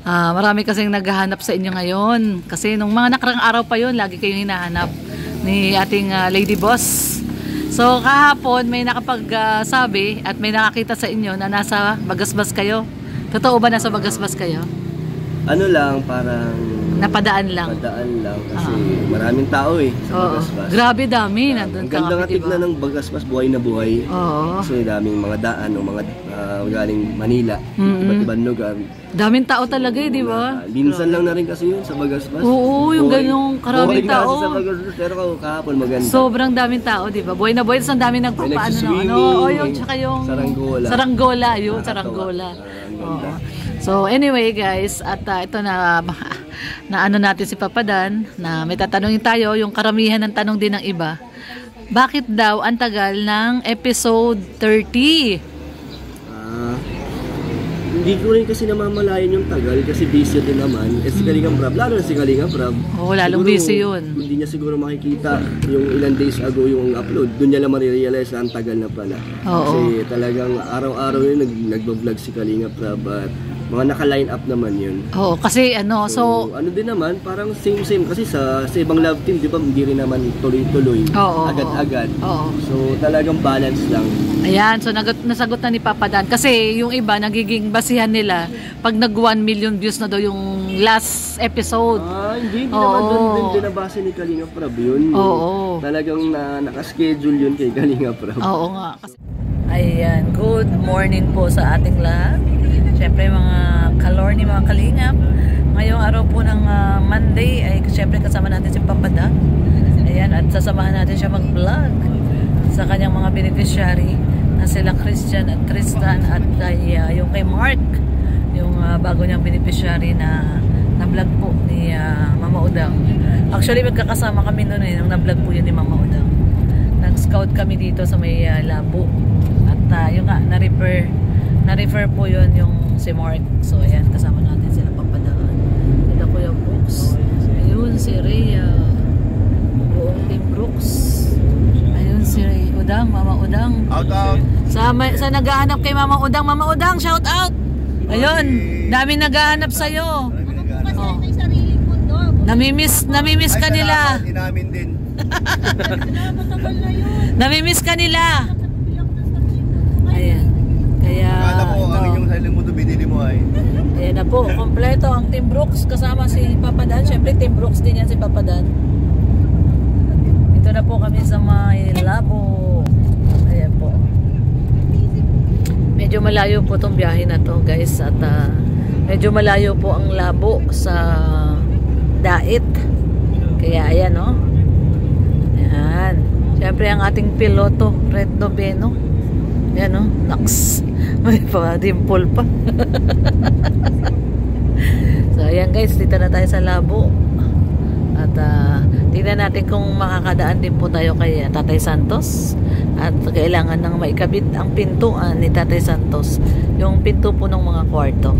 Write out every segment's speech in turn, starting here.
Marami kasing naghahanap sa inyo ngayon. Kasi nung mga nakarang araw pa yun, lagi kayong hinahanap ni ating Lady Boss. So kahapon may nakapagsabi at may nakakita sa inyo na nasa Bagasbas kayo. Totoo ba nasa Bagasbas kayo? Ano lang, parang napadaan lang. Napadaan lang kasi maraming tao sa Bagasbas. Grabe dami. Nandun ang ganda nga tignan ng Bagasbas, buhay na buhay. Kasi daming mga daan o mga galing Manila, iba't ibang lugar. Daming tao talaga di ba? Minsan lang na rin kasi yun sa Bagasbas. Oo, yung ganyong karaming tao. Sa Bagasbas, pero kahapon maganda. Sobrang daming tao, di ba? Buhay na buhay, ang daming nagpapaano. Yung tsaka yung Saranggola. Yun, Saranggola. So anyway guys, at ito na ano natin si Papa Dan, na may tatanungin tayo, yung karamihan ng tanong din ng iba. Bakit daw ang tagal ng episode 30? Hindi ko rin kasi namamalayan yung tagal kasi busy din naman. Si Kalinga Prab, lalo na si Kalinga Prab. Oo, lalong busy yun. Hindi niya siguro makikita yung ilang days ago yung upload. Doon niya lang marirealize na ang tagal na pala. Kasi talagang araw-araw yun nagbablog si Kalinga Prab at mga naka-line up naman yun. Oo, kasi ano, so ano din naman, parang same kasi sa ibang love team, di ba, hindi rin naman tuloy-tuloy, agad-agad. So talagang balance lang. Ayan, so nasagot na ni Papa Dan. Kasi yung iba, nagiging basihan nila pag nag 1 million views na daw yung last episode. Hindi naman doon din nabasa ni Kalinga Prab yun. Talagang nakaschedule yun kay Kalinga Prab. Oo nga. Ayan, good morning po sa ating lahat. Siyempre mga kalorni, mga kalingap. Ngayong araw po ng Monday ay siyempre kasama natin si Papa Dan. Ayan, at sasamahan natin siya mag-vlog sa kanyang mga beneficiary na sila Christian at Tristan at yung kay Mark, yung bago niyang beneficiary na vlog po ni Mama Udang. Actually magkakasama kami noon nung na-vlog po yun ni Mama Udang. Nag-scout kami dito sa may Labo at yung nga na-refer po yun yung si Mark. So ayan, kasama natin sila papadaan. Sila Kuya Brooks. Ayun si Rhea. Buong Team Brooks. Ayun si Udang, Mama Udang. Out. Sa naghahanap kay Mama Udang. Mama Udang, shout out! Ayun, dami naghahanap sa'yo. Namimiss ka nila. Inamin din. Namimiss ka nila. Ayan. Kaya akala ko ang inyong sailing mo ito binili mo ay. Ayan na po, kompleto ang Team Brooks kasama si Papa Dan. Siyempre Team Brooks din yan si Papa Dan. Ito na po kami sa may Labo. Ayan po. Medyo malayo po itong biyahe na to guys. At medyo malayo po ang Labo sa Dait. Kaya ayan o. Ayan. Siyempre ang ating piloto, Red Noveno. Ayan o. Naks. May pa-dimple pa. So ayan guys, dito na tayo sa Labo. At tingnan natin kung makakadaan din po tayo kay Tatay Santos. At kailangan nang maikabit ang pintuan ni Tatay Santos, yung pinto po ng mga kwarto.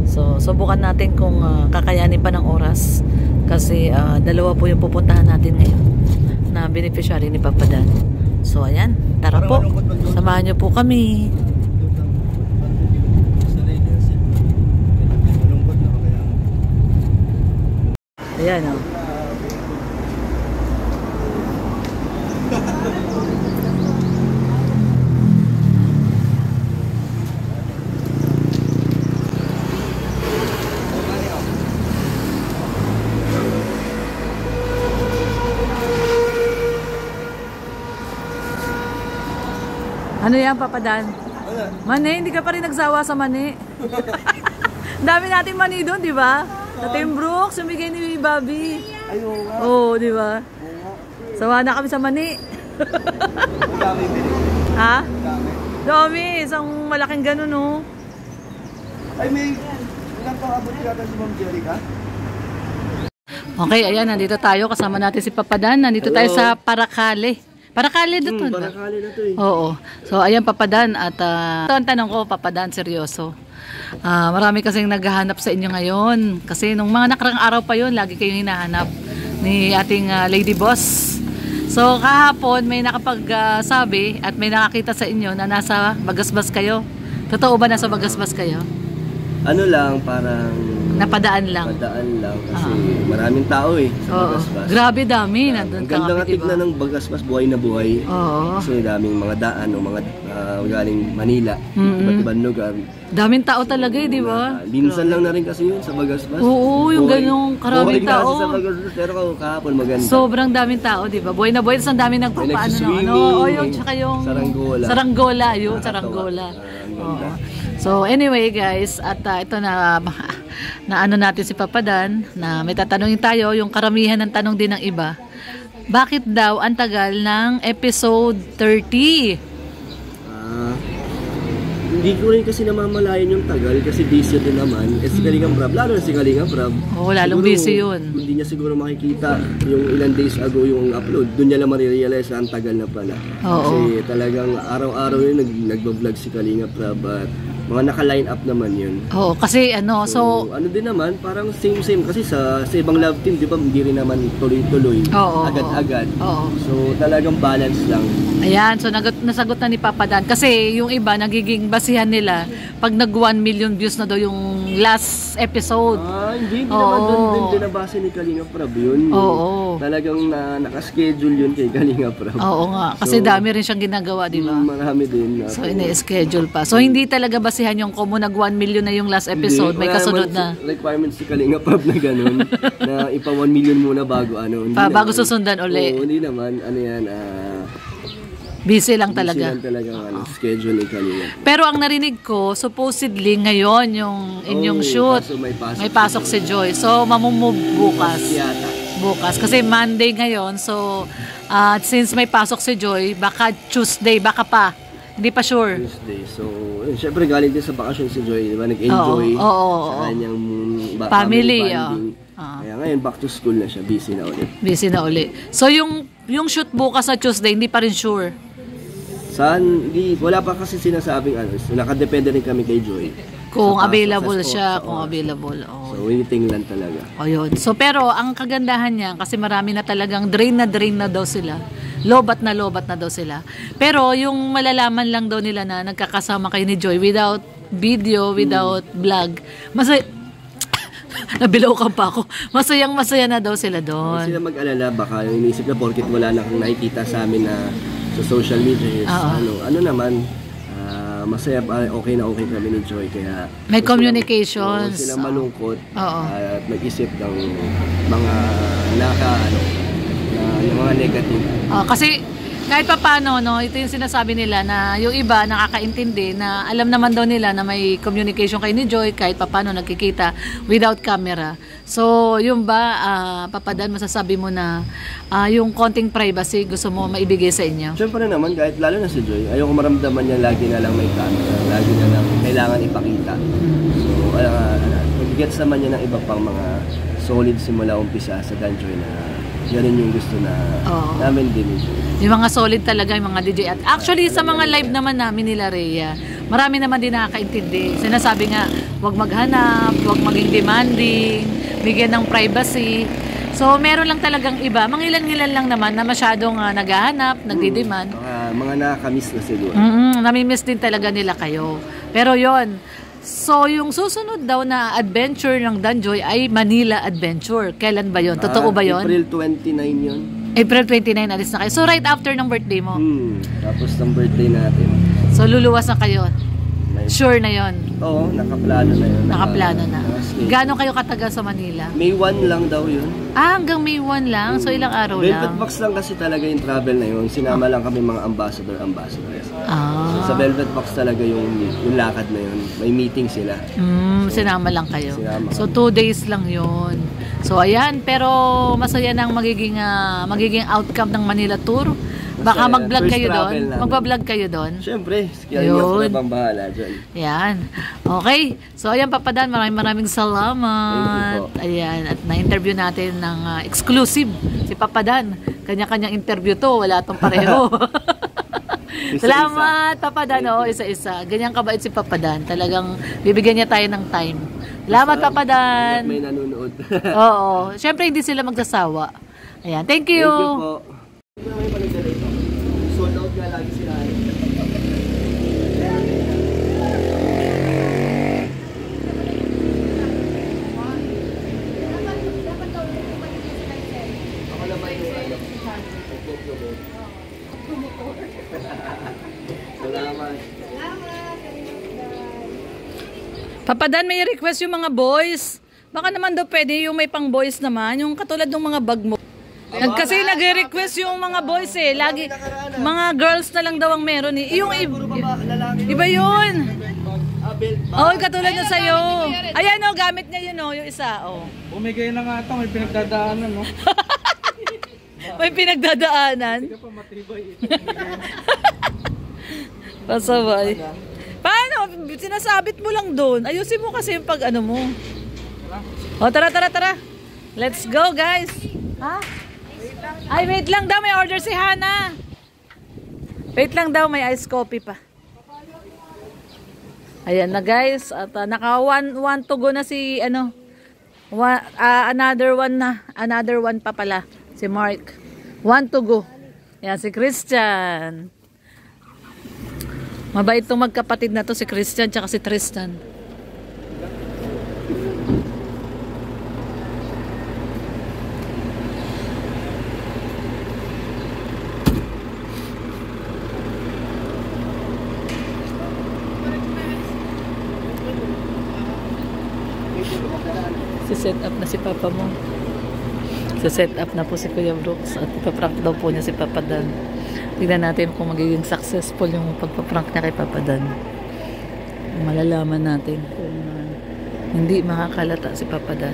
So subukan natin kung kakayanin pa ng oras. Kasi dalawa po yung pupuntahan natin ngayon na beneficiary ni Papa Dan. So ayan, tara po. Samahan niyo po kami. Ayan o. Ano yan, Papa Dan? Mani, hindi ka pa rin nagsawa sa mani. Dami natin mani doon, di ba? Sa Team Brooks, yung bigay ni Bobby. Oo, di ba? Sawa na kami sa mani. Ha? Dami, isang malaking ganun, oh. Ay, may ilang pang abot yata si Ma'am Jerica? Okay, ayan, nandito tayo. Kasama natin si Papa Dan. Nandito tayo sa Paracale. Paracale dito, ba? Paracale na to eh. Oo. So, ayan, Papa Dan. At ito ang tanong ko, Papa Dan, seryoso. Marami kasing naghahanap sa inyo ngayon. Kasi nung mga nakarang araw pa yun, lagi kayong hinahanap ni ating Lady Boss. So, kahapon may nakapagsabi at may nakakita sa inyo na nasa Bagasbas kayo. Totoo ba nasa Bagasbas kayo? Ano lang, parang Napadaan lang. Padaan lang kasi maraming tao sa Bagasbas. Grabe dami. Nandun Ang ganda nga tignan ng Bagasbas, buhay na buhay. Oo. Kasi daming mga daan o mga galing Manila, iba't ibang lugar. Daming tao talaga di ba? Minsan lang na rin kasi yun sa Bagasbas. Oo, yung ganong karaming buhay tao. kasi sa Bagasbas, pero kahapon maganda. Sobrang daming tao, di ba? Buhay na buhay, ang dami nagpapaano yung tsaka yung Saranggola, yun, Saranggola. Oo. So anyway guys, at ito na ano natin si Papa Dan, na may tatanungin tayo, yung karamihan ng tanong din ng iba. Bakit daw ang tagal ng episode 30? Hindi ko rin kasi namamalayan yung tagal kasi busy din naman. Si Kalingap Rab, lalo na si Kalingap Rab. Oo, lalong busy yun. Hindi niya siguro makikita yung ilang days ago yung upload. Doon niya lang marirealize na ang tagal na pala. Kasi talagang araw-araw yun nagbablog si Kalingap Rab at mga naka-line up naman yun. Oo, kasi ano, so ano din naman, parang same kasi sa ibang love team, di ba, hindi rin naman tuloy-tuloy, agad-agad. So talagang balance lang. Ayan, so nasagot na ni Papa Dan. Kasi yung iba, nagiging basihan nila pag nag 1 million views na daw yung last episode. Hindi naman doon din binabase ni Kalingap Rab yun. Talagang nakaschedule yun kay Kalingap Rab. Oo nga, kasi dami rin siyang ginagawa, di ba? Marami din. So ini-schedule pa. So hindi talaga basihan yung kung nag 1 million na yung last episode, may kasunod na. Requirements si Kalingap Rab na ganun, na ipa 1 million muna bago ano. Bago susundan uli. Oo, hindi naman, ano yan, busy lang talaga. Busy lang talaga schedule ni Kalingap. Pero ang narinig ko, supposedly ngayon yung inyong shoot, may pasok si Joy. So mamumove bukas. Bukas. Kasi Monday ngayon. So since may pasok si Joy, baka Tuesday, baka pa. Hindi pa sure. Tuesday. So syempre galing din sa bakasyon si Joy. Diba? Nag-enjoy sa kanyang family bonding. Kaya ngayon back to school na siya. Busy na ulit. Busy na ulit. So yung shoot bukas na Tuesday, hindi pa rin sure. Wala pa kasi sinasabing nakadepende rin kami kay Joy. Kung available siya, kung available. So waiting lang talaga. Yun. So pero ang kagandahan niya, kasi marami na talagang drain na daw sila. Lobat na daw sila. Pero yung malalaman lang daw nila na nagkakasama kayo ni Joy without video, without vlog, nabilaukan pa ako. Masaya na daw sila doon. Hindi sila mag-alala, baka yung iniisip na porket wala na kang nakikita sa amin na sa social media is ano naman, masaya, okay na kami ni Joy, kaya may communications. Sila malungkot at nag-isip ng mga mga negative. Kasi kahit pa paano, ito yung sinasabi nila na yung iba nakakaintindi na alam naman daw nila na may communication kay ni Joy kahit pa paano nagkikita without camera. So, yung ba, Papa Dan, masasabi mo na yung konting privacy gusto mo maibigay sa inyo? Siyempre naman, kahit lalo na si Joy, ayoko maramdaman niya lagi na lang may camera, lagi na lang kailangan ipakita. So, gets naman niya ng iba pang mga solid simula umpisa sa Danjoy na ganun yung gusto na namin din. Yung mga solid talaga, yung mga DJ. At actually, sa mga live naman namin nila Rhea, marami naman din nakakaintindi. Sinasabi nga, huwag maghanap, huwag maging demanding, bigyan ng privacy. So, meron lang talagang iba. Mga ilan-ilan lang naman na masyadong naghahanap, nagdidemand. Mga nakakamiss na siguro. Namimiss din talaga nila kayo. Pero yon. So, yung susunod daw na adventure ng Danjoy ay Manila Adventure. Kailan ba yon? Totoo ba yon? April 29 yon. April 29, alis na kayo. So, right after ng birthday mo? Tapos ng birthday natin. So, luluwas na kayo? Sure na yon? Oo, nakaplano na yun. Nakaplano na. Gano'n kayo katagal sa Manila? May 1 lang daw yun. Hanggang May 1 lang? So, ilang araw lang? Velvet Box lang kasi talaga yung travel na yun. Sinama lang kami mga ambassadors. So, sa Velvet Box talaga yung lakad na yun. May meeting sila. Sinama lang kayo. So, 2 days lang yun. So, ayan. Pero, masaya na ang magiging outcome ng Manila Tour. Baka mag-vlog kayo doon? Magpa-vlog kayo doon? Siyempre. Kaya yung mga bahala dyan. Yan. Okay. So, ayan, Papa Dan. Maraming salamat. Ayan. At na-interview natin ng exclusive si Papa Dan. Kanya-kanyang interview to. Wala tong pareho. Salamat, Papa Dan. Isa-isa. Ganyan kabait si Papa Dan. Talagang bibigyan niya tayo ng time. Salamat, Papa Dan. May nanonood. Oo. Siyempre, hindi sila magsasawa. Ayan. Thank you. Thank you po. Sold out nga lagi sila. Papa Dan, may request yung mga boys. Baka naman daw pwede yung may pang boys naman, yung katulad ng mga bag mo. Kasi nagre-request yung mga boys eh. Lagi, mga girls na lang daw ang meron eh. Yung iba yun. Oh, katulad na sa'yo. Ayan o, gamit niya yun o, yung isa. Oh. Bumigay na nga ito, may pinagdadaanan, no? May pinagdadaanan. Hindi ka pa matibay. Pasabay. Paano? Sinasabit mo lang doon. Ayusin mo kasi yung pag ano mo. O, tara. Let's go, guys. Ha? Ay, wait lang daw. May order si Hana. Wait lang daw. May iced coffee pa. Ayan na, guys. At naka one to go na si, ano, another one pa pala. Si Mark. 1 to go. Ayan, si Christian. Mabait itong magkapatid na to, si Christian tsaka si Tristan. Si-set up na si Papa mo. Si-set up na po si Kuya Brooks at ipaprank daw po niya si Papa Dan. Tignan natin kung magiging successful yung pagpaprank niya kay Papa Dan. Malalaman natin kung hindi makakalata si Papa Dan.